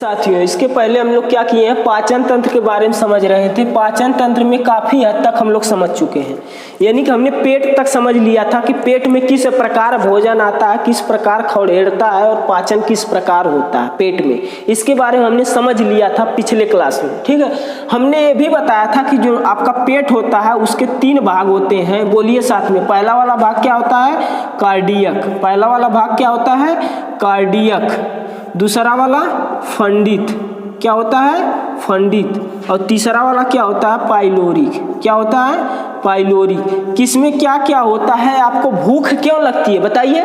साथियों, इसके पहले हम लोग क्या किए हैं, पाचन तंत्र के बारे में समझ रहे थे। पाचन तंत्र में काफी हद तक हम लोग समझ चुके हैं, यानी कि हमने पेट तक समझ लिया था कि पेट में किस प्रकार भोजन आता है, किस प्रकार खौड़ेड़ता है और पाचन किस प्रकार होता है पेट में। इसके बारे में हमने समझ लिया था पिछले क्लास में। ठीक है, हमने ये भी बताया था कि जो आपका पेट होता है उसके 3 भाग होते हैं। बोलिए साथ में, पहला वाला भाग क्या होता है, कार्डियक। पहला वाला भाग क्या होता है, कार्डियक। दूसरा वाला फंडित, क्या होता है, फंडित। और तीसरा वाला क्या होता है, पाइलोरिक। क्या होता है, पाइलोरिक। किसमें क्या क्या होता है, आपको भूख क्यों लगती है बताइए।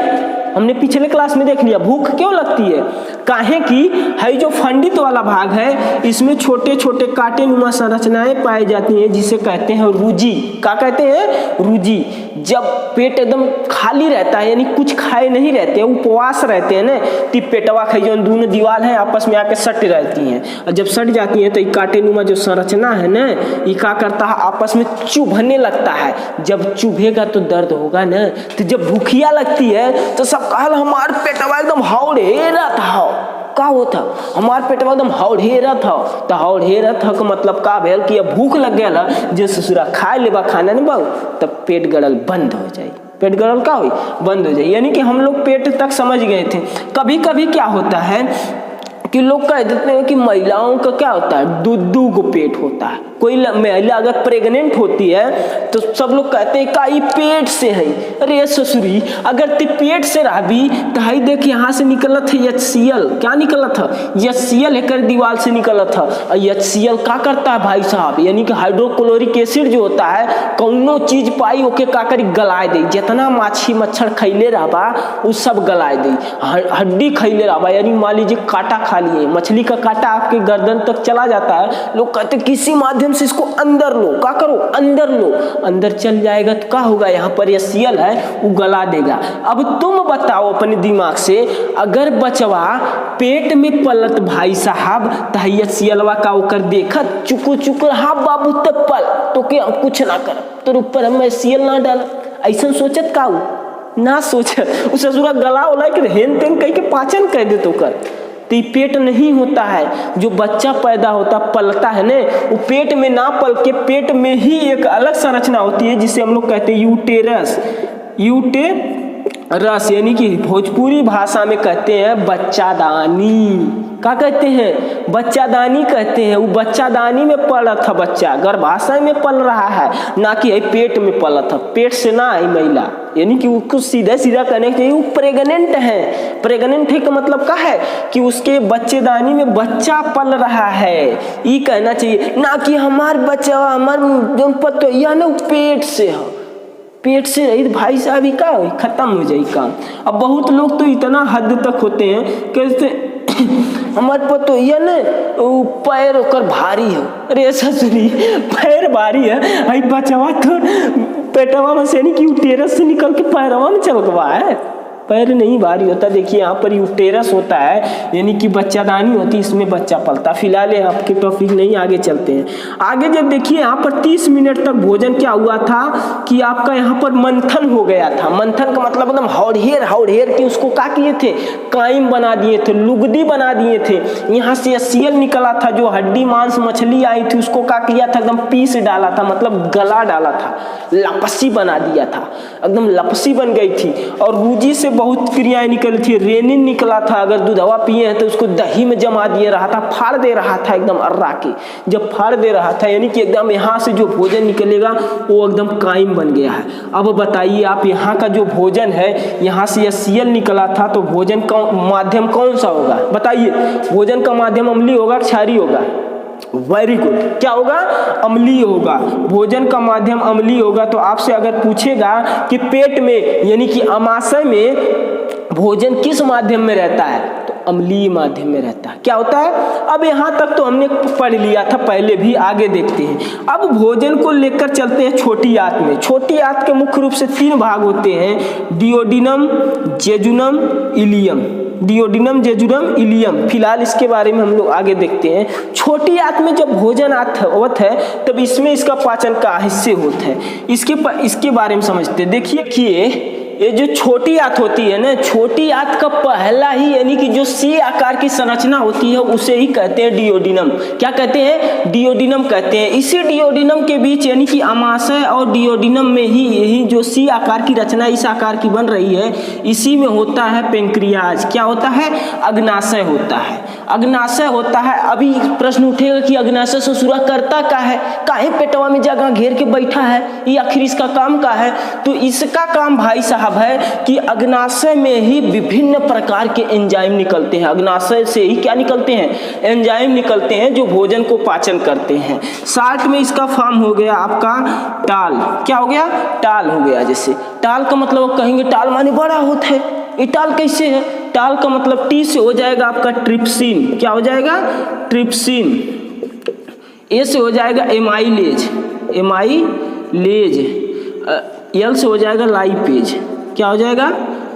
हमने पिछले क्लास में देख लिया भूख क्यों लगती है। काहे कि है जो फंडित वाला भाग है इसमें छोटे छोटे कांटे नुमा संरचनाएं पाई जाती हैं जिसे कहते हैं रुजी। क्या कहते हैं, रुजी। जब पेट एकदम खाली रहता है यानी कुछ खाए नहीं रहते हैं, उपवास रहते हैं ना, तो पेटवा खाई जो दोनों दीवार है आपस में आके सट रहती हैं, और जब सट जाती हैं तो ये कांटे नुमा जो संरचना है ना, ये क्या करता है, आपस में चुभने लगता है। जब चुभेगा तो दर्द होगा ना, तो जब भूखिया लगती है तो सब कहल हमार पेटवा एकदम हौड़ेरत हो। का होता हमार पेटवा एकदम हौड़ेरत हो। तो हौड़ेरत हो का मतलब का भेल कि अब भूख लग गया जे ससुरा खाए लेबा खाना नहीं बाबू, तब पेट गड़ल बंद हो जाए। पेट गड़ल का हुई, बंद हो जाए। यानी कि हम लोग पेट तक समझ गए थे। कभी कभी क्या होता है कि लोग कह देते हैं कि महिलाओं का क्या होता है, दो को पेट होता है। कोई महिला अगर प्रेग्नेंट होती है तो सब लोग कहते हैं का पेट से है। अरे ससुरी, अगर ते पेट से रहबी तो हई देख यहाँ से निकलत है HCl। क्या निकलत है, HCl है कर दीवार से निकलत है। और HCl क्या करता है भाई साहब, यानी कि हाइड्रोक्लोरिक एसिड जो होता है कौनो चीज पाई ओके का करी गलाए दे। जितना माछी मच्छर खैले रहबा वो सब गलाए दे। हड्डी खैले रहबा यानी मान लीजिए कांटा खा लिए, मछली का कांटा आपके गर्दन तक चला जाता है, लोग कहते किसी माध्यम से इसको अंदर लो। क्या करो, अंदर लो। अंदर चल जाएगा तो क्या होगा, यहाँ पर HCl है वो गला देगा। अब तुम बताओ अपने दिमाग से, अगर बचवा पेट में पलत भाई साहब तो HClवा का ओकर देखत चुकु चुकु, हाँ बाबू तब पल तो क्या कुछ ना कर, तो ऊपर हम HCl ना डाल। ऐसा सोचत का ना सोचत, उस ससुरा गला उला के हेन तेन कह के पाचन कह दे तो कर। तो ये पेट नहीं होता है। जो बच्चा पैदा होता पलता है ना, वो पेट में ना पल के पेट में ही एक अलग संरचना होती है जिसे हम लोग कहते हैं यूटेरस। यूटेरस यानी कि भोजपुरी भाषा में कहते हैं बच्चादानी। क्या कहते हैं, बच्चादानी कहते हैं। वो बच्चादानी में पला था बच्चा, गर्भाशय में पल रहा है, ना कि पेट में पला था। पेट से ना आई महिला, यानी कि उसको सीधा सीधा कहने के चाहिए वो प्रेग्नेंट है। प्रेग्नेंट है का मतलब क्या है कि उसके बच्चेदानी में बच्चा पल रहा है, ये कहना चाहिए, ना कि हमार बच्चा हमार जो पतोया ना पेट से है। पेट से रही भाई साहब ही का खत्म हो जाए काम। अब बहुत लोग तो इतना हद तक होते हैं कहते हमारे पतो ये ना पैर ओकर भारी है। अरे ससुरी, पैर भारी है, भाई बचवा तो पेटवा में से नहीं कि यूटेरस से निकल के पैरवा में चमकवा है, पैर नहीं भारी होता। देखिए यहाँ पर यूटेरस होता है यानी कि बच्चादानी होती है, इसमें बच्चा पलता। फिलहाल आपके टॉपिक नहीं, आगे चलते हैं। आगे जब देखिए यहाँ पर 30 मिनट तक भोजन क्या हुआ था कि आपका यहाँ पर मंथन हो गया था। मंथन का मतलब एकदम हौड़ेर के उसको क्या किए थे, कायम बना दिए थे, लुगदी बना दिए थे। यहाँ से HCl निकला था, जो हड्डी मांस मछली आई थी उसको क्या किया था, एकदम पीस डाला था, मतलब गला डाला था, लपसी बना दिया था, एकदम लपसी बन गई थी। और रूजी से बहुत क्रियाएं निकली थी। रेनिन निकला था, अगर दूधवा पिए हैं तो उसको दही में जमा दिए रहा था, फाड़ दे रहा था एकदम अर्रा के। जब फाड़ दे रहा था यानी कि एकदम यहाँ से जो भोजन निकलेगा वो एकदम कायम बन गया है। अब बताइए आप, यहाँ का जो भोजन है यहाँ से HCl निकला था, तो भोजन का माध्यम कौन सा होगा बताइए। भोजन का माध्यम अम्लीय होगा, क्षारीय होगा, वेरी गुड, क्या होगा, अम्लीय होगा। भोजन का माध्यम अम्लीय होगा। तो आपसे अगर पूछेगा कि पेट में यानी कि आमाशय में भोजन किस माध्यम में रहता है, तो अम्लीय माध्यम में रहता है। क्या होता है, अब यहाँ तक तो हमने पढ़ लिया था पहले भी, आगे देखते हैं। अब भोजन को लेकर चलते हैं छोटी आंत में। छोटी आंत के मुख्य रूप से 3 भाग होते हैं, duodenum, jejunum, ileum. Duodenum, jejunum, ileum. फिलहाल इसके बारे में हम लोग आगे देखते हैं। छोटी आंत में जब भोजन होत है तब इसमें इसका पाचन का हिस्से होता है। इसके बारे में समझते हैं। देखिए ये जो छोटी आंत होती है ना, छोटी आंत का पहला ही यानी कि जो सी आकार की संरचना होती है उसे ही कहते हैं डियोडिनम। क्या कहते हैं? डियोडिनम कहते हैं। इसी डियोडिनम के बीच यानी कि अमाशय और डियोडिनम में ही यही जो सी आकार की रचना इस आकार की बन रही है, इसी में होता है पेंक्रियाज। क्या होता है? अग्नाशय होता है, अग्नाशय होता है। अभी प्रश्न उठेगा कि अग्नाशय ससुरा करता का है, काहे पेटवा में जगह घेर के बैठा है, ये आखिर इसका काम का है? तो इसका काम भाई साहब है कि अग्नाशय में ही विभिन्न प्रकार के एंजाइम निकलते हैं। अग्नाशय से ही क्या निकलते हैं? एंजाइम निकलते हैं जो भोजन को पाचन करते हैं। शॉर्ट में इसका फॉर्म हो गया आपका टाल। क्या हो गया? टाल हो गया। जैसे टाल का मतलब कहेंगे टाल माने बड़ा होता है, ये टाल कैसे है? टाल का मतलब टी से हो जाएगा आपका ट्रिप्सिन। क्या हो जाएगा? ट्रिप्सिन। ए से हो जाएगा एमाइलेज, एमाइलेज। एल से हो जाएगा लाइपेज। क्या हो जाएगा?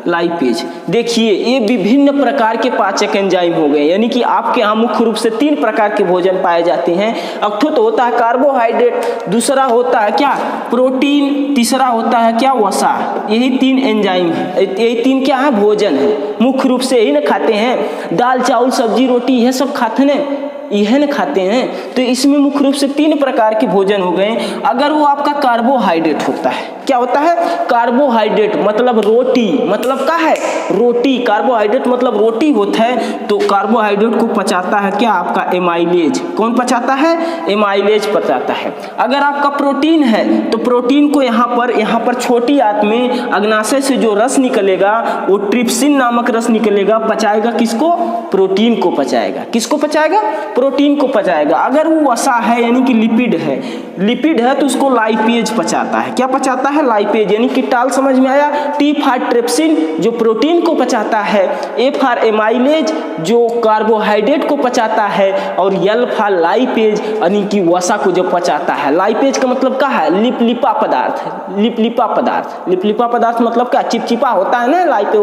लाइपेज। देखिए ये विभिन्न प्रकार के पाचक एंजाइम हो गए, यानी कि आपके यहाँ मुख्य रूप से 3 प्रकार के भोजन पाए जाते हैं। एक तो होता है कार्बोहाइड्रेट, दूसरा होता है क्या? प्रोटीन, तीसरा होता है क्या? वसा। यही 3 एंजाइम है, यही 3 क्या है? भोजन है। मुख्य रूप से यही ना खाते हैं, दाल चावल सब्जी रोटी यह सब खाते हैं, यह न खाते हैं। तो इसमें मुख्य रूप से 3 प्रकार के भोजन हो गए। अगर वो आपका कार्बोहाइड्रेट होता है, क्या होता है? कार्बोहाइड्रेट मतलब रोटी, मतलब क्या है? रोटी। कार्बोहाइड्रेट मतलब रोटी होता है। तो कार्बोहाइड्रेट को पचाता है क्या? आपका एमाइलेज। कौन पचाता है? एमाइलेज पचाता है। अगर आपका प्रोटीन है तो प्रोटीन को यहाँ पर छोटी आंत में अग्नाशय से जो रस निकलेगा वो ट्रिप्सिन नामक रस निकलेगा, पचाएगा किसको? प्रोटीन को पचाएगा। किसको पचाएगा? प्रोटीन को पचाएगा। अगर वो वसा है यानी कि लिपिड है तो उसको लाइपेज पचाता है। क्या पचाता है? लाइपेज। यानी कि टाल समझ में आया? टी फॉर ट्रिप्सिन जो प्रोटीन को पचाता है, ए फॉर एमाइलेज जो कार्बोहाइड्रेट को पचाता है, और एल फॉर लाइपेज यानी कि वसा को जो पचाता है। लाइपेज का मतलब क्या है? लिपलिपा पदार्थ। लिपलिपा पदार्थ, लिपलिपा पदार्थ मतलब क्या? चिपचिपा होता है ना लाइपेज,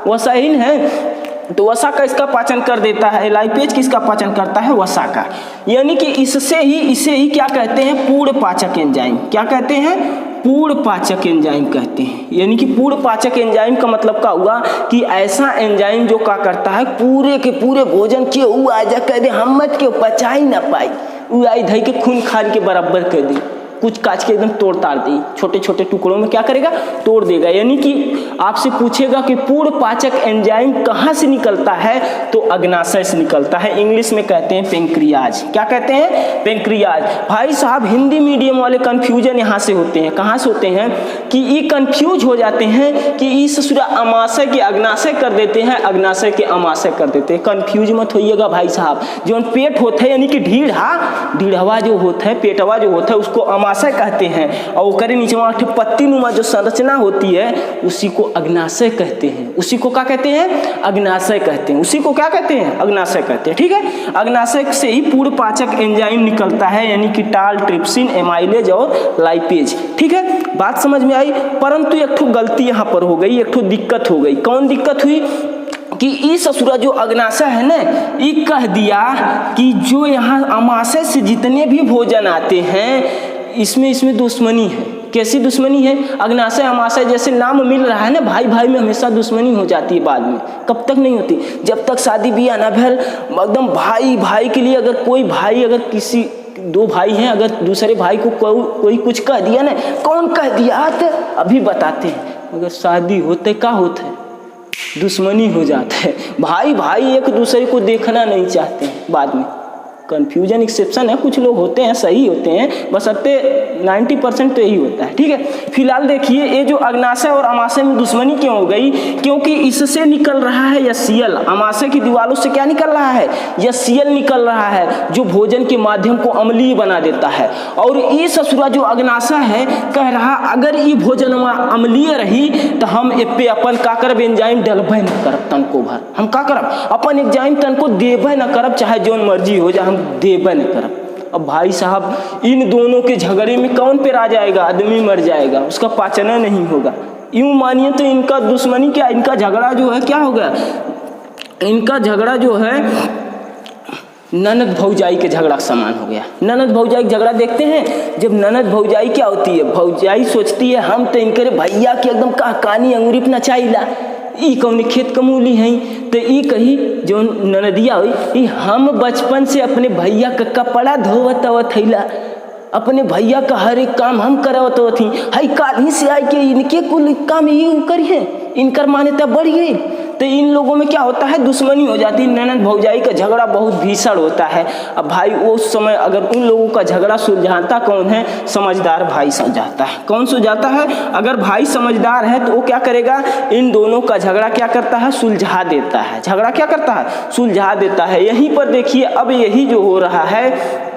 वसा ही है। तो वसा का इसका पाचन कर देता है, लाइपेज किसका पाचन करता है? वसा का। यानी कि इसे ही क्या कहते हैं? पूर्ण पाचक एंजाइम। क्या कहते हैं? पूर्ण पाचक एंजाइम कहते हैं। यानी कि पूर्ण पाचक एंजाइम का मतलब क्या हुआ कि ऐसा एंजाइम जो क्या करता है पूरे के पूरे भोजन के हुआ जा कह दे हम मत के पचा ही ना पाई, वो आई धई के खून खान के बराबर कर दी, कुछ काच के एकदम तोड़ ताड़ दी, छोटे छोटे टुकड़ों में क्या करेगा? तोड़ देगा। यानी कि आपसे पूछेगा कि पूर्ण पाचक एंजाइम कहाँ से निकलता है? तो अग्नाशय से निकलता है। इंग्लिश में कहते हैं पेंक्रियाज। क्या कहते हैं? पेंक्रियाज। भाई साहब हिंदी मीडियम वाले कंफ्यूजन यहाँ से होते हैं। कहाँ से होते हैं? कि ये कंफ्यूज हो जाते हैं कि इस ससुरा अमाशय के अग्नाशय कर देते हैं, अग्नाशय के अमाशय कर देते हैं। कंफ्यूज मत होइएगा भाई साहब। जो पेट होता है यानी कि ढीढ़वा जो होता है, पेटवा जो होता है उसको अमाशय कहते हैं, और ओकरे नीचे पत्ती नुमा जो संरचना होती है उसी को अग्नाशय कहते हैं। उसी को क्या कहते हैं? अग्नाशय कहते हैं। उसी को क्या कहते हैं? अग्नाशय कहते हैं। ठीक है। अग्नाशय से ही पूर्ण पाचक एंजाइम निकलता है, यानी कि टाल, ट्रिप्सिन, एमाइलेज और लाइपेज। ठीक है, बात समझ में आई। परंतु एक ठो गलती यहाँ पर हो गई, एक ठो दिक्कत हो गई। कौन दिक्कत हुई? कि इस ससुरा जो अग्नाशय है ना, ये कह दिया कि जो यहाँ अमाशय से जितने भी भोजन आते हैं इसमें दुश्मनी है। कैसी दुश्मनी है? अग्नाशय अमाशय जैसे नाम मिल रहा है ना, भाई भाई में हमेशा दुश्मनी हो जाती है बाद में। कब तक नहीं होती? जब तक शादी ब्याह ना भर, एकदम भाई भाई के लिए अगर कोई भाई अगर किसी 2 भाई हैं, अगर दूसरे भाई को कोई कुछ कह दिया ना, कौन कह दिया तो अभी बताते हैं, अगर शादी होते क्या होता है? दुश्मनी हो जाता है। भाई भाई एक दूसरे को देखना नहीं चाहते हैं बाद में। कन्फ्यूजन एक्सेप्शन है, कुछ लोग होते हैं सही होते हैं, बस अत्ते 90% तो यही होता है। ठीक है। फिलहाल देखिए ये जो अग्नाशय और अमाशय में दुश्मनी क्यों हो गई? क्योंकि इससे निकल रहा है यसीएल। अमाशय की दीवारों से क्या निकल रहा है? यसीएल निकल रहा है, जो भोजन के माध्यम को अम्लीय बना देता है। और ये ससुरा जो अग्नाशय है कह रहा अगर ये भोजन अम्लीय रही तो हम पे अपन का करब? एंजाइम डलबे न करब तन को भर। हम का करब? अपन एंजाइम तन को देबे न करब, चाहे जौन मर्जी हो जाए, हम देबे न करब। अब भाई साहब इन दोनों के झगड़े में कौन पे आ जाएगा? आदमी मर जाएगा, उसका पाचन नहीं होगा। यूं मानिए तो इनका दुश्मनी क्या, इनका झगड़ा जो है क्या होगा? इनका झगड़ा जो है ननद भौजाई के झगड़ा समान हो गया। ननद भौजाई झगड़ा देखते हैं, जब ननद भौजाई क्या होती है, भौजाई सोचती है हम तो इनके भैया के एकदम कानी अंगुरी पर नचाइला, ई कौन खेत कमूली हैं, तो ई कही जो ननदिया हुई ई हम बचपन से अपने भैया का कपड़ा धोवत अवत हैला, अपने भैया का हर एक काम हम करावत थी, हई काली से आई के इनके कुल काम ये करिए, इनकर मान्यता बढ़ गई। तो इन लोगों में क्या होता है, दुश्मनी हो जाती है। ननद भौजाई का झगड़ा बहुत भीषण होता है। अब भाई उस समय अगर उन लोगों का झगड़ा सुलझाता कौन है, समझदार भाई सुलझाता है। कौन सुलझाता है, अगर भाई समझदार है तो वो क्या करेगा, इन दोनों का झगड़ा क्या करता है, सुलझा देता है। झगड़ा क्या करता है, सुलझा देता है। यहीं पर देखिए अब यही जो हो रहा है,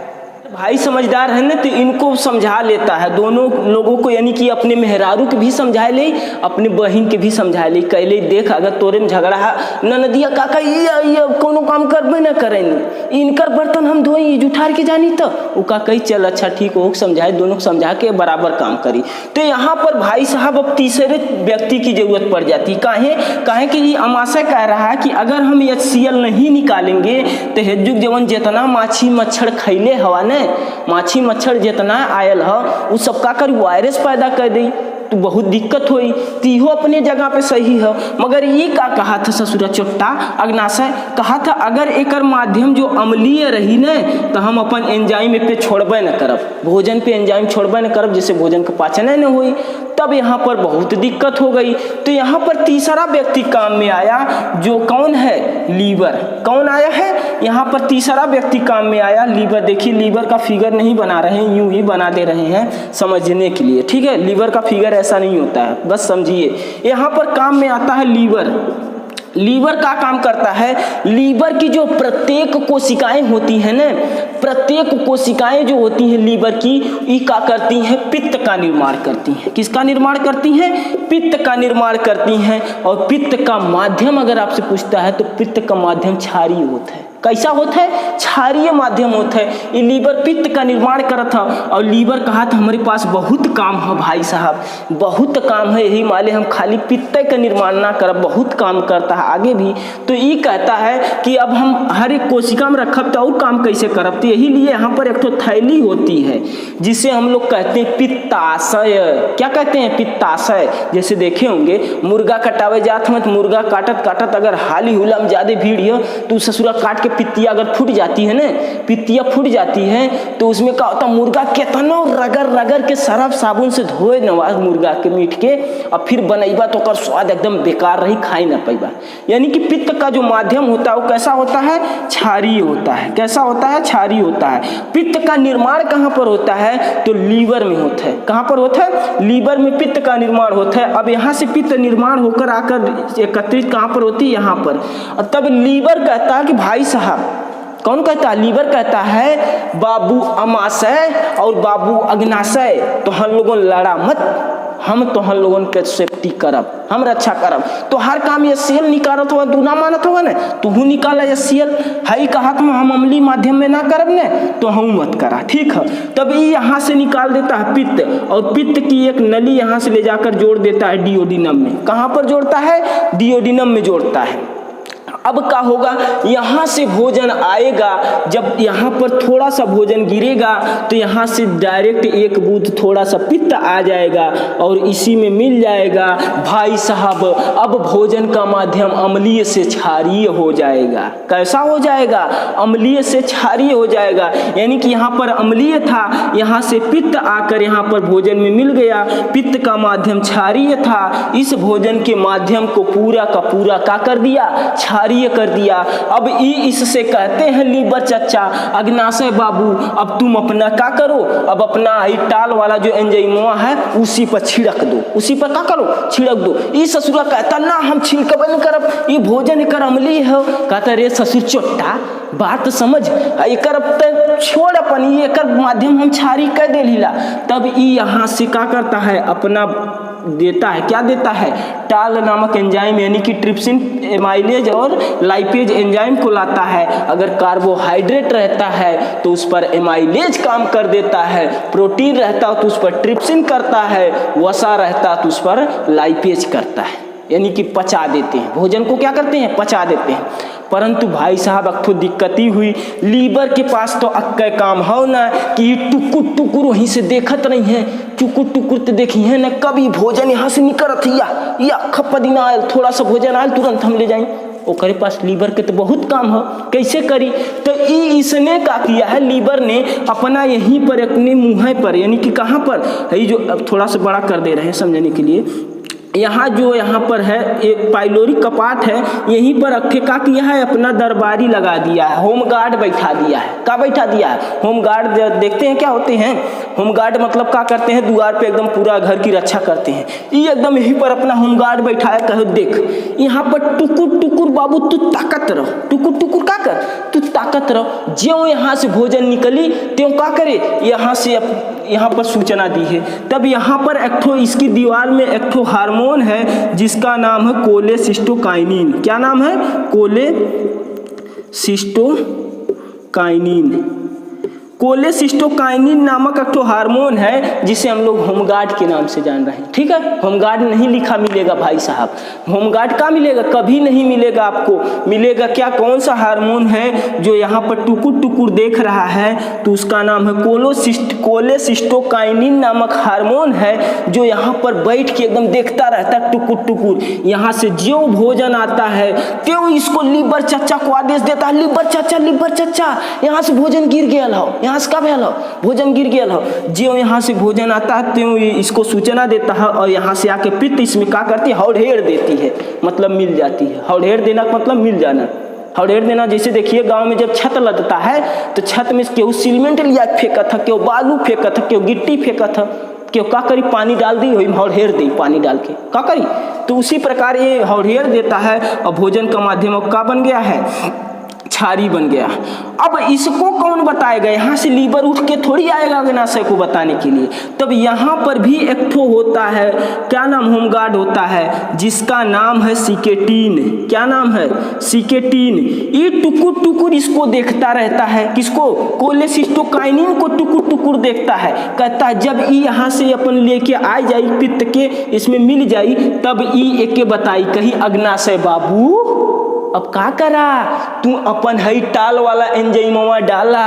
भाई समझदार है ना तो इनको समझा लेता है दोनों लोगों को, यानी कि अपने मेहरारू के भी समझा ले, अपने बहन के भी समझा ले, कहले देख अगर तोरे में झगड़ा है, ननदिया काका ये कोनो काम करबे ना करेंगे, इनकर बर्तन हम धोई जुठार के जानी, तो वो काका चल अच्छा ठीक हो, समझाए, दोनों को समझा के बराबर काम करी। तो यहाँ पर भाई साहब अब तीसरे व्यक्ति की जरूरत पड़ जाती है। काहे कि अमाशय कह रहा है कि अगर हम HCl नहीं निकालेंगे तो हेजुक जवन जितना माछी मच्छर खैले हवा न, माछी मच्छर जितना आयल है वो सब का कर वायरस पैदा कर दी, तो बहुत दिक्कत हुई। तीहो अपने जगह पे सही है, मगर ये का कहा था ससुरा चोट्टा अग्नाशय, कहा था अगर एकर माध्यम जो अम्लीय रही न तो हम अपन एंजाइम पे छोड़बे न करब, भोजन पे एंजाइम छोड़बे न करब, जिससे भोजन का पाचन न हुई, तब यहाँ पर बहुत दिक्कत हो गई। तो यहाँ पर तीसरा व्यक्ति काम में आया, जो कौन है, लीवर। कौन आया है यहाँ पर, तीसरा व्यक्ति काम में आया, लीवर। देखिए लीवर का फिगर नहीं बना रहे हैं, यूं ही बना दे रहे हैं समझने के लिए, ठीक है। लीवर का फिगर ऐसा नहीं होता है, बस समझिए। यहाँ पर काम में आता है लीवर। लीवर का काम करता है, लीवर की जो प्रत्येक कोशिकाएं होती हैं ना, प्रत्येक कोशिकाएं जो होती हैं लीवर की, ये क्या करती हैं, पित्त का निर्माण करती हैं। किसका निर्माण करती हैं, पित्त का निर्माण करती हैं। और पित्त का माध्यम अगर आपसे पूछता है तो पित्त का माध्यम क्षारीय होता है। कैसा होता है, क्षारीय माध्यम होता है। ये लीवर पित्त का निर्माण करत था, और लीवर कहा था हमारे पास बहुत काम है भाई साहब, बहुत काम है, यही माले हम खाली पित्त का निर्माण ना करब, बहुत काम करता है आगे भी। तो ये कहता है कि अब हम हर एक कोशिका में रखब तो और काम कैसे करब, तो यही लिए यहाँ पर एक तो थैली होती है जिसे हम लोग कहते हैं पित्ताशय। क्या कहते हैं, पित्ताशय। जैसे देखे होंगे मुर्गा कटावे जात में, मुर्गा काटत काटत अगर हाली हुला में ज्यादा भीड़ है तो ससुरा काट के पित्तिया अगर फूट जाती है ना, पित्तिया फूट जाती है तो उसमें क्या होता, मुर्गा कितना रगड़ रगड़ के सरफ साबुन से धोए नवाज मुर्गा के मीट के, और फिर बनैबा तो कर स्वाद एकदम बेकार रही, खाई ना पैबा। यानी कि पित्त का जो माध्यम होता है वो कैसा होता है, क्षारीय होता है। कैसा होता है, क्षारीय होता है। पित्त का निर्माण कहाँ पर होता है, तो लीवर में होता है। कहाँ पर होता है, लीवर में पित्त का निर्माण होता है। अब यहाँ से पित्त निर्माण होकर आकर एकत्रित कहाँ पर होती है, यहाँ पर। और तब लीवर कहता है कि भाई साहब, कौन कहता है, लीवर कहता है बाबू अमाशय और बाबू अग्नाशय, तो हम लोगों लड़ा मत, हम तो हम लोगों के सेफ्टी करब, हम रक्षा करब। तो हर काम HCl निकालत हुआ, तू ना मानत हुआ ना, तू निकाला HCl, हई कहा तुम हम अम्लीय माध्यम में ना करब ने, तो हम मत करा, ठीक है। तब ये यहाँ से निकाल देता है पित्त, और पित्त की एक नली यहाँ से ले जाकर जोड़ देता है डिओडिनम में। कहाँ पर जोड़ता है, डिओडिनम में जोड़ता है। अब क्या होगा, यहाँ से भोजन आएगा, जब यहाँ पर थोड़ा सा भोजन गिरेगा तो यहाँ से डायरेक्ट एक बूंद थोड़ा सा पित्त आ जाएगा और इसी में मिल जाएगा। भाई साहब अब भोजन का माध्यम अम्लीय से क्षारीय हो जाएगा। कैसा हो जाएगा, अम्लीय से क्षारीय हो जाएगा। यानी कि यहाँ पर अम्लीय था, यहाँ से पित्त आकर यहाँ पर भोजन में मिल गया, पित्त का माध्यम क्षारीय था, इस भोजन के माध्यम को पूरा का पूरा क्या कर दिया, क्षारीय कर दिया। अब इससे कहते हैं लीवर चच्चा, अग्नाशय बाबू, अब तुम अपना क्या करो, अब अपना टाल वाला जो एंजाइमवा है उसी पर छिड़क दो, उसी पर क्या करो, छिड़क दो। ये ससुरा कहता ना हम छिड़कबे नहीं करब, ये भोजन एकर अम्लीय है। कहता रे ससुर चोट्टा बात समझ, एकर अब छोड़ अपन, ये एकर माध्यम हम क्षारीय कर दे लीला। तब ये यहाँ से क्या करता है, अपना देता है, क्या देता है, टाल नामक एंजाइम, यानी कि ट्रिप्सिन, एमाइलेज और लाइपेज एंजाइम को लाता है। अगर कार्बोहाइड्रेट रहता है तो उस पर एमाइलेज काम कर देता है, प्रोटीन रहता है तो उस पर ट्रिप्सिन करता है, वसा रहता तो उस पर लाइपेज करता है, यानी कि पचा देते हैं, भोजन को क्या करते हैं, पचा देते हैं। परंतु भाई साहब अक्थो दिक्कती हुई, लीवर के पास तो अक्के काम हो ना कि टुकुर टुकुर वहीं से देखत नहीं है, टुकुर टुकुर तो देखी है ना, कभी भोजन यहाँ से निकलत या खप दिन आयल, थोड़ा सा भोजन आयल तुरंत हम ले जाएं। ओकरे पास लीवर के तो बहुत काम हो, कैसे करी? तो इसने क्या किया है, लीवर ने अपना यहीं पर अपने मुँह पर, यानी कि कहाँ पर है, जो अब थोड़ा सा बड़ा कर दे रहे हैं समझने के लिए, यहाँ जो यहाँ पर है एक पाइलोरी कपाट है, यहीं पर अक्खे का किया है, अपना दरबारी लगा दिया है, होम गार्ड बैठा दिया है। क्या बैठा दिया है? Home guard. देखते हैं क्या होते हैं होम गार्ड, मतलब क्या करते हैं, द्वार पे एकदम पूरा घर की रक्षा करते हैं। ये एकदम यहीं पर अपना होम गार्ड बैठा है, कहो देख यहाँ पर टुकुर टुकुर बाबू तू ताकत रहो, टुकुर टुकुर का कर, तू ताकत रहो, ज्यों यहाँ से भोजन निकली त्यों क्या करे, यहाँ पर सूचना दी है। तब यहाँ पर एकठो इसकी दीवार में एकठो हार्मोन है जिसका नाम है कोलेसिस्टोकाइनिन। क्या नाम है? कोलेसिस्टोकाइनिन। कोलेसिस्टोकाइनिन नामक एक तो हार्मोन है जिसे हम लोग होमगार्ड के नाम से जान रहे हैं। ठीक है, होमगार्ड नहीं लिखा मिलेगा भाई साहब, होमगार्ड का मिलेगा, कभी नहीं मिलेगा आपको। मिलेगा क्या, कौन सा हार्मोन है जो यहाँ पर टुकुर टुकुर देख रहा है, तो उसका नाम है कोलेसिस्टोकाइनिन नामक हार्मोन है, जो यहाँ पर बैठ के एकदम देखता रहता है टुकुर टुकुर। यहाँ से ज्यों भोजन आता है त्यों इसको लीवर चच्चा को आदेश देता है, लीवर चच्चा यहाँ से भोजन गिर गया हो, यहाँ से कब हो भोजन गिर गया हो। ज्यों यहाँ से भोजन आता है त्यों इसको सूचना देता है, और यहाँ से आके पित्त इसमें क्या करती है, हौड़ेड़ देती है, मतलब मिल जाती है। हौड़ेड़ देना मतलब मिल जाना। हौड़ेड़ देना जैसे देखिए गांव में जब छत लदता है तो छत में केहू सीमेंट लिया फेंकत है, केहू बालू फेंकत है, केहू गिट्टी फेंकत है, केहू का करी पानी डाल दी, वही हौड़ेड़ दी पानी डाल के का करी। तो उसी प्रकार ये हौड़ेड़ देता है और भोजन का माध्यम का बन गया है, छारी बन गया। अब इसको कौन बताएगा, यहाँ से लीवर उठ के थोड़ी आएगा अग्नाशय को बताने के लिए। तब यहाँ पर भी एक ठो होता है, क्या नाम, होमगार्ड होता है जिसका नाम है सिकेटीन। क्या नाम है? सिकेटीन। ये टुकुर टुकुर इसको देखता रहता है, किसको, कोलेसिस्टोकाइनिन को टुकुर टुकुर देखता है। कहता है जब ई यहाँ से अपन लेके आ जाई पित्त के इसमें मिल जाई, तब ई एक के बताई कही अग्नाशय बाबू अब का करा, तू अपन हई टाल वाला एंजाइमवा डाला।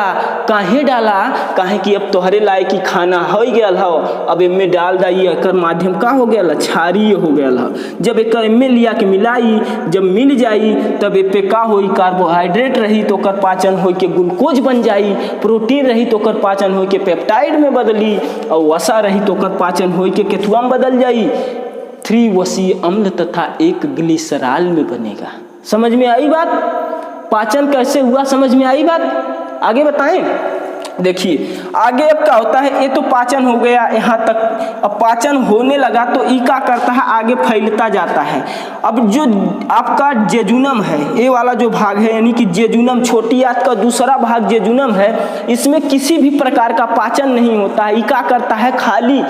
काहे डाला? काहे कि अब तोहरे लायक की खाना हो गया हो, अब इनमे डाल दा, ये एकर माध्यम का हो गया, छारी हो गया हो। जब एक इनमें लिया के मिलाई, जब मिल जाई तब ए पे का होई, कार्बोहाइड्रेट रही तो कर पाचन हो के ग्लूकोज बन जाई, प्रोटीन रही तो कर पाचन हो के पेप्टाइड में बदली, और वसा रही तो कर पाचन हो के केथुआ में बदल जाई, 3 वसीय अम्ल तथा 1 ग्लिसरॉल में बनेगा। समझ में आई बात? पाचन कैसे हुआ, समझ में आई बात? आगे बताएं। देखिए आगे अब क्या होता है, ये तो पाचन हो गया यहाँ तक। अब पाचन होने लगा तो ई क्या करता है, आगे फैलता जाता है। अब जो आपका जेजुनम है, ये वाला जो भाग है, यानी कि जेजुनम, छोटी आंत का दूसरा भाग जेजुनम है, इसमें किसी भी प्रकार का पाचन नहीं होता है। ई क्या करता है, खाली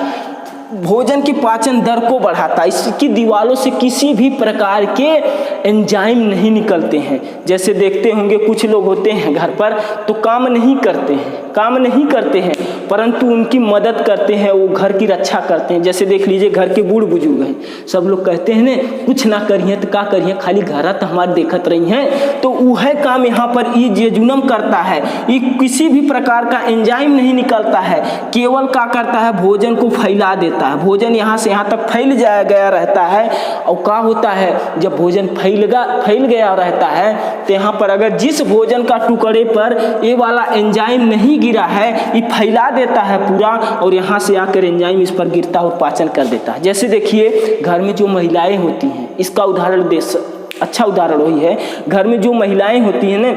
भोजन की पाचन दर को बढ़ाता है। इसकी दीवारों से किसी भी प्रकार के एंजाइम नहीं निकलते हैं। जैसे देखते होंगे कुछ लोग होते हैं घर पर तो काम नहीं करते हैं, परंतु उनकी मदद करते हैं, वो घर की रक्षा करते हैं। जैसे देख लीजिए घर के बूढ़ बुजुर्ग हैं, सब लोग कहते हैं ना कुछ ना करिए तो क्या करिए, खाली घर तो हमारे देखत रही हैं। तो वह काम यहाँ पर ये जेजुनम करता है। ये किसी भी प्रकार का एंजाइम नहीं निकलता है, केवल क्या करता है, भोजन को फैला देता है। भोजन यहाँ से यहाँ तक फैल गया रहता है। और क्या होता है, जब भोजन फैल गया रहता है तो यहाँ पर अगर जिस भोजन का टुकड़े पर ये वाला एंजाइम नहीं गिरा है, ये फैला देता है पूरा, और यहाँ से आकर एंजाइम इस पर गिरता और पाचन कर देता है। जैसे देखिए घर में जो महिलाएं होती हैं, इसका उदाहरण अच्छा उदाहरण वही है। घर में जो महिलाएं होती हैं ना,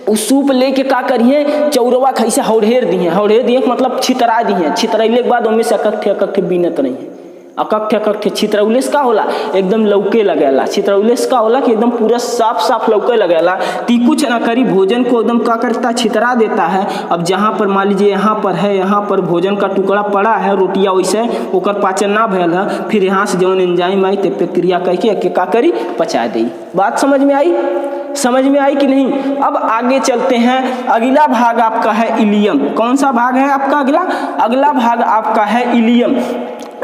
उस सूप लेके का करिए, चौरवा कैसे हौड़ेर दिए मतलब छितरा दिए, छितरैले के बाद उनमें से अकट्ठे बीनत नहीं है। अकट्ठे छितरौलेस का होला, एकदम लौके लगेला। छितरौलेस का होला कि एकदम पूरा साफ लौके लगेला। ती कुछ ना करी, भोजन को एकदम का करता, छितरा देता है। अब जहाँ पर मान लीजिए यहाँ पर है, यहाँ पर भोजन का टुकड़ा पड़ा है, रोटिया वैसे ओकर पाचन ना भयल है, फिर यहाँ से जौन एंजाइम आई ते प्रक्रिया करके का करी, पचा दी। बात समझ में आई? समझ में आई कि नहीं? अब आगे चलते हैं। अगला भाग आपका है इलियम। कौन सा भाग है आपका अगला भाग आपका है इलियम।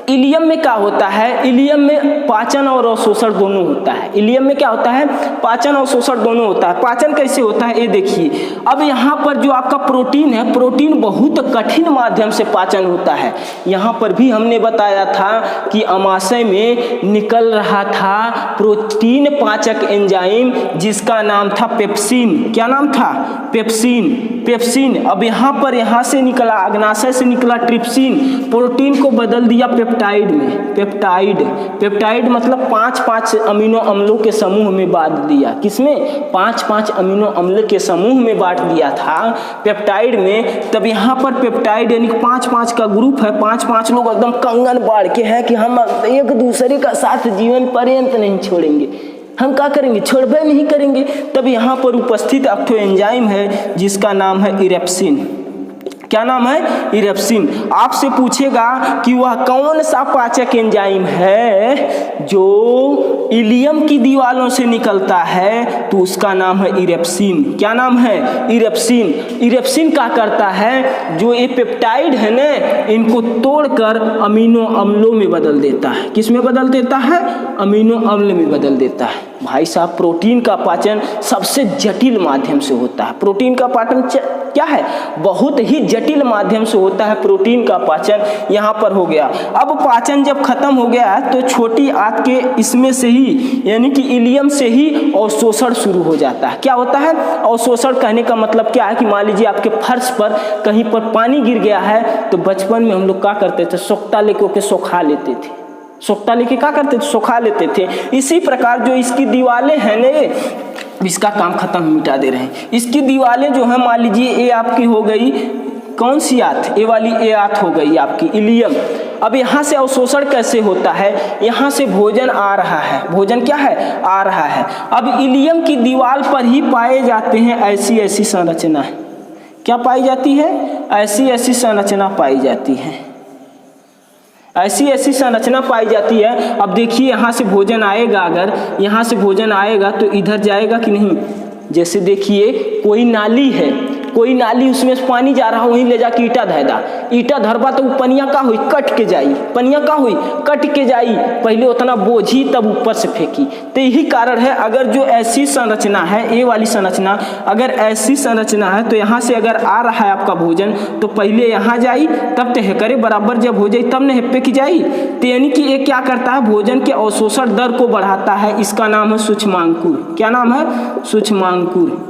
इलियम में क्या होता है, इलियम में पाचन और अवशोषण दोनों होता है। इलियम में क्या होता है, पाचन और शोषण दोनों होता है। पाचन कैसे होता है ये देखिए। अब यहाँ पर जो आपका प्रोटीन है, प्रोटीन बहुत कठिन माध्यम से पाचन होता है। यहाँ पर भी हमने बताया था कि अमाशय में निकल रहा था प्रोटीन पाचक एंजाइम जिसका नाम था पेप्सिन। क्या नाम था, पेप्सिन, पेप्सिन। अब यहाँ पर यहाँ से निकला, अग्नाशय से निकला ट्रिप्सिन, प्रोटीन को बदल दिया पेप्टाइड में। पेप्टाइड, पेप्टाइड मतलब 5-5 अमीनो अम्लों के समूह में बांट दिया। किसमें, 5-5 अमीनो अम्ल के समूह में बांट दिया था पेप्टाइड में। तब यहाँ पर पेप्टाइड यानी 5-5 का ग्रुप है, 5-5 लोग एकदम कंगन बाढ़ के हैं कि हम एक दूसरे का साथ जीवन पर्यंत नहीं छोड़ेंगे, हम क्या करेंगे, छोड़बे नहीं करेंगे। तब यहाँ पर उपस्थित एक ठो एंजाइम है जिसका नाम है इरेप्सिन। क्या नाम है, इरेप्सिन। आपसे पूछेगा कि वह कौन सा पाचक एंजाइम है जो इलियम की दीवारों से निकलता है, तो उसका नाम है इरेप्सिन। क्या नाम है, इरेप्सिन। इरेप्सिन क्या करता है, जो ये पेप्टाइड है ना, इनको तोड़कर अमीनो अम्लों में बदल देता है। किस में बदल देता है, अमीनो अम्ल में बदल देता है। भाई साहब, प्रोटीन का पाचन सबसे जटिल माध्यम से होता है। प्रोटीन का पाचन क्या है, बहुत ही जटिल माध्यम से होता है प्रोटीन का पाचन। यहाँ पर हो गया। अब पाचन जब खत्म हो गया तो छोटी आंत के इसमें से ही यानी कि इलियम से ही अवशोषण शुरू हो जाता है। क्या होता है, अवशोषण कहने का मतलब क्या है कि मान लीजिए आपके फर्श पर कहीं पर पानी गिर गया है तो बचपन में हम लोग क्या करते थे, सोख्ता लेके सुखा लेते थे। सोख्ता लेके क्या करते थे, सुखा लेते थे। इसी प्रकार जो इसकी दीवारें हैं ने, इसका काम खत्म, मिटा दे रहे हैं। इसकी दीवारें जो है, मान लीजिए ये आपकी हो गई कौन सी आंत, ये वाली ए आंत हो गई आपकी इलियम। अब यहाँ से अवशोषण कैसे होता है, यहाँ से भोजन आ रहा है, भोजन क्या है, आ रहा है। अब इलियम की दीवार पर ही पाए जाते हैं ऐसी ऐसी संरचना। क्या पाई जाती है, ऐसी ऐसी संरचना पाई जाती है, ऐसी ऐसी संरचना पाई जाती है। अब देखिए यहाँ से भोजन आएगा, अगर यहाँ से भोजन आएगा तो इधर जाएगा कि नहीं। जैसे देखिए कोई नाली है, कोई नाली, उसमें से पानी जा रहा, वहीं ले जाके ईटा धैदा, ईटा धरबा तो पनिया का हुई, कट के जाई, पनिया का हुई, कट के जाई। पहले उतना बोझी तब ऊपर से फेंकी। तो यही कारण है, अगर जो ऐसी संरचना है, ये वाली संरचना, अगर ऐसी संरचना है तो यहाँ से अगर आ रहा है आपका भोजन तो पहले यहाँ जाई, तब तय करे बराबर जब हो जाए तब न हेप्पे की जाई। तो यानी कि ये क्या करता है, भोजन के अवशोषण दर को बढ़ाता है। इसका नाम है सूक्ष्मांकुर। क्या नाम है, सूक्ष्मांकुर,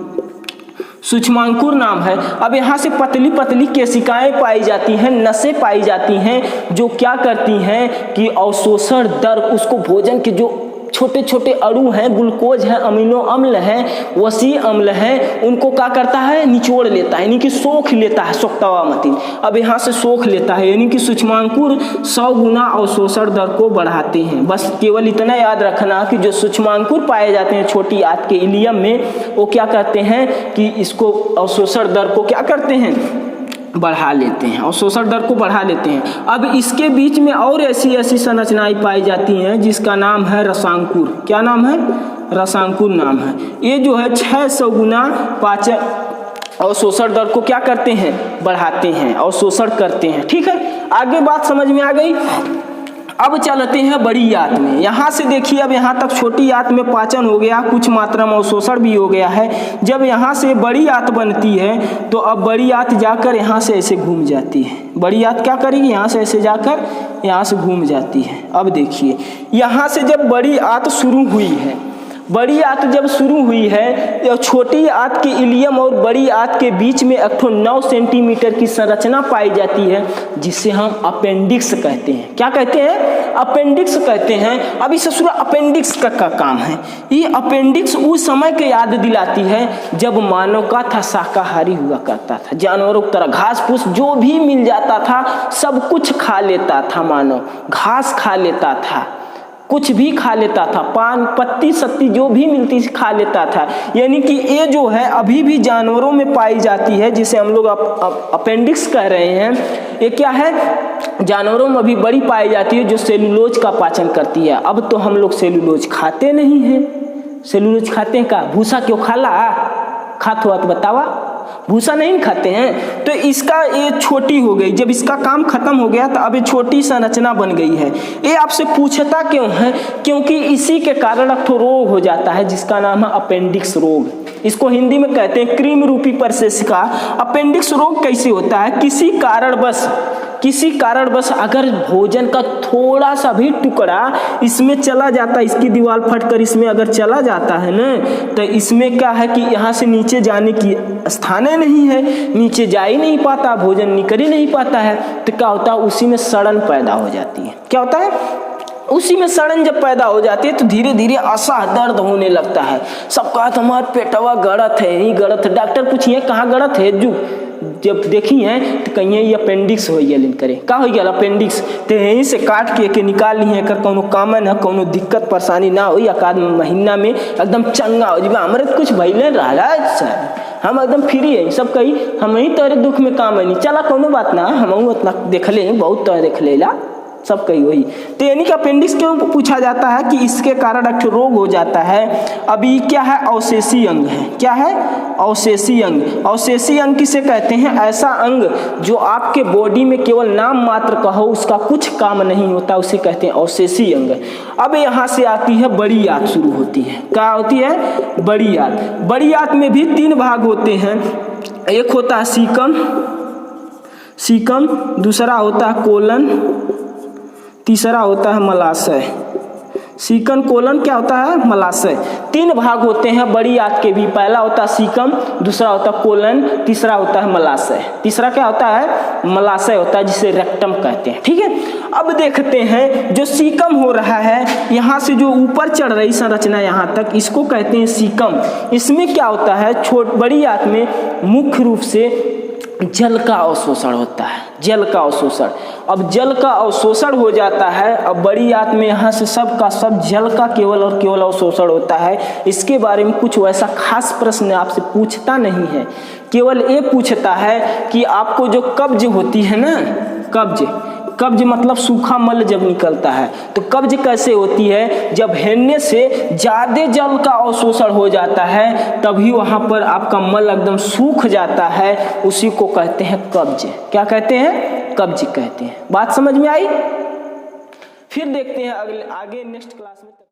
सूक्ष्मांकुर नाम है। अब यहाँ से पतली पतली केशिकाएं पाई जाती हैं, नसें पाई जाती हैं, जो क्या करती हैं कि अवशोषण दर, उसको भोजन के जो छोटे छोटे अणु हैं, ग्लूकोज है, अमीनो अम्ल हैं, वसी अम्ल हैं, उनको क्या करता है, निचोड़ लेता है, यानी कि सोख लेता है, सोखतावा मतीन। अब यहाँ से सोख लेता है, यानी कि सूक्ष्मांकुर 100 गुना अवशोषण दर को बढ़ाते हैं। बस केवल इतना याद रखना कि जो सूक्ष्मांकुर पाए जाते हैं छोटी आंत के इलियम में, वो क्या करते हैं कि इसको अवशोषण दर को क्या करते हैं, बढ़ा लेते हैं, अवशोषण दर को बढ़ा लेते हैं। अब इसके बीच में और ऐसी ऐसी संरचनाएं पाई जाती हैं जिसका नाम है रसांकुर। क्या नाम है, रसांकुर नाम है। ये जो है 600 गुना पाचन अवशोषण दर को क्या करते हैं, बढ़ाते हैं, अवशोषण करते हैं। ठीक है, आगे बात समझ में आ गई। अब चलते हैं बड़ी आंत में। यहाँ से देखिए, अब यहाँ तक छोटी आंत में पाचन हो गया, कुछ मात्रा में अवशोषण भी हो गया है। जब यहाँ से बड़ी आंत बनती है तो अब बड़ी आंत जाकर यहाँ से ऐसे घूम जाती है। बड़ी आंत क्या करेगी, यहाँ से ऐसे जाकर यहाँ से घूम जाती है। अब देखिए, यहाँ से जब बड़ी आंत शुरू हुई है, बड़ी आंत जब शुरू हुई है, छोटी आंत के इलियम और बड़ी आंत के बीच में एक 9 सेंटीमीटर की संरचना पाई जाती है जिसे हम अपेंडिक्स कहते हैं। क्या कहते हैं, अपेंडिक्स कहते हैं। अब इसे पूरा अपेंडिक्स का काम है। ये अपेंडिक्स उस समय के याद दिलाती है जब मानव का था शाकाहारी हुआ करता था, जानवरों की तरह घास फूस जो भी मिल जाता था सब कुछ खा लेता था। मानव घास खा लेता था, कुछ भी खा लेता था, पान पत्ती सत्ती जो भी मिलती खा लेता था। यानी कि ये जो है अभी भी जानवरों में पाई जाती है, जिसे हम लोग अपेंडिक्स कह रहे हैं। ये क्या है, जानवरों में अभी बड़ी पाई जाती है जो सेलुलोज का पाचन करती है। अब तो हम लोग सेलुलोज खाते नहीं हैं। सेलुलोज खाते हैं का, भूसा क्यों खाला, खात हुआ तो बतावा। भूसा नहीं खाते हैं। तो इसका ये छोटी हो गई, जब इसका काम खत्म हो गया तो अब ये छोटी संरचना बन गई है। ये आपसे पूछता क्यों है? क्योंकि इसी के कारण एक ठो रोग हो जाता है जिसका नाम है अपेंडिक्स रोग। इसको हिंदी में कहते हैं कृमि रूपी प्रशेषिका। अपेंडिक्स रोग कैसे होता है? किसी कारणवश अगर भोजन का थोड़ा सा भी टुकड़ा इसमें चला जाता है, इसकी दीवार फटकर इसमें अगर चला जाता है ना, तो इसमें क्या है कि यहाँ से नीचे जाने की स्थान नहीं है, नीचे जा ही नहीं पाता, भोजन निकल ही नहीं पाता है। तो क्या होता है? उसी में सड़न पैदा हो जाती है। क्या होता है? उसी में सड़न जब पैदा हो जाती है तो धीरे धीरे असह दर्द होने लगता है। सब कहा हमारा पेटवा गड़त है, यही गड़त है। डॉक्टर पूछिए कहाँ गड़त है? जब देखी है तो कहिए ये अपेंडिक्स हो गया। करे का हो गया अपेंडिक्स? तो यहीं से काट के निकाल ली है कर कोनो कामन है, कोनो दिक्कत परेशानी ना हो, या आध महीना में एकदम चंगा हो जाए। हमारे कुछ भैले रहा, हम एकदम फ्री है, सब कही हम ही तोरे दुख में काम है नहीं। चला कोनो बात ना, हम उतना देख ले, बहुत तो देख लेला, सब कही वही। तो यानी कि अपेंडिक्स क्यों पूछा जाता है? कि इसके कारण एक रोग हो जाता है। अभी क्या है? अवशेषी अंग है। क्या है? अवशेषी अंग। अवशेषी अंग किसे कहते हैं? ऐसा अंग जो आपके बॉडी में केवल नाम मात्र का हो, उसका कुछ काम नहीं होता, उसे कहते हैं अवशेषी अंग। अब यहाँ से आती है बड़ी आंत शुरू होती है। क्या होती है? बड़ी आंत। बड़ी आंत में भी 3 भाग होते हैं। एक होता है सीकम, दूसरा होता है कोलन, तीसरा होता है मलाशय। सीकम, कोलन, क्या होता है? मलाशय। 3 भाग होते हैं बड़ी आंत के भी। पहला होता है सीकम, दूसरा होता है कोलन, तीसरा होता है मलाशय। तीसरा क्या होता है? मलाशय होता है, जिसे रेक्टम कहते हैं। ठीक है, अब देखते हैं जो सीकम हो रहा है, यहाँ से जो ऊपर चढ़ रही संरचना यहाँ तक, इसको कहते हैं सीकम। इसमें क्या होता है? बड़ी आंत में मुख्य रूप से जल का अवशोषण होता है। जल का अवशोषण। अब जल का अवशोषण हो जाता है। अब बड़ी आंत में यहाँ से सब का सब जल का केवल और केवल अवशोषण होता है। इसके बारे में कुछ वैसा खास प्रश्न आपसे पूछता नहीं है, केवल ये पूछता है कि आपको जो कब्ज होती है ना, कब्ज मतलब सूखा मल जब निकलता है, तो कब्ज कैसे होती है? जब हेलने से ज्यादा जल का अवशोषण हो जाता है, तभी वहां पर आपका मल एकदम सूख जाता है, उसी को कहते हैं कब्ज। क्या कहते हैं? कब्ज कहते हैं। बात समझ में आई? फिर देखते हैं आगे नेक्स्ट क्लास में।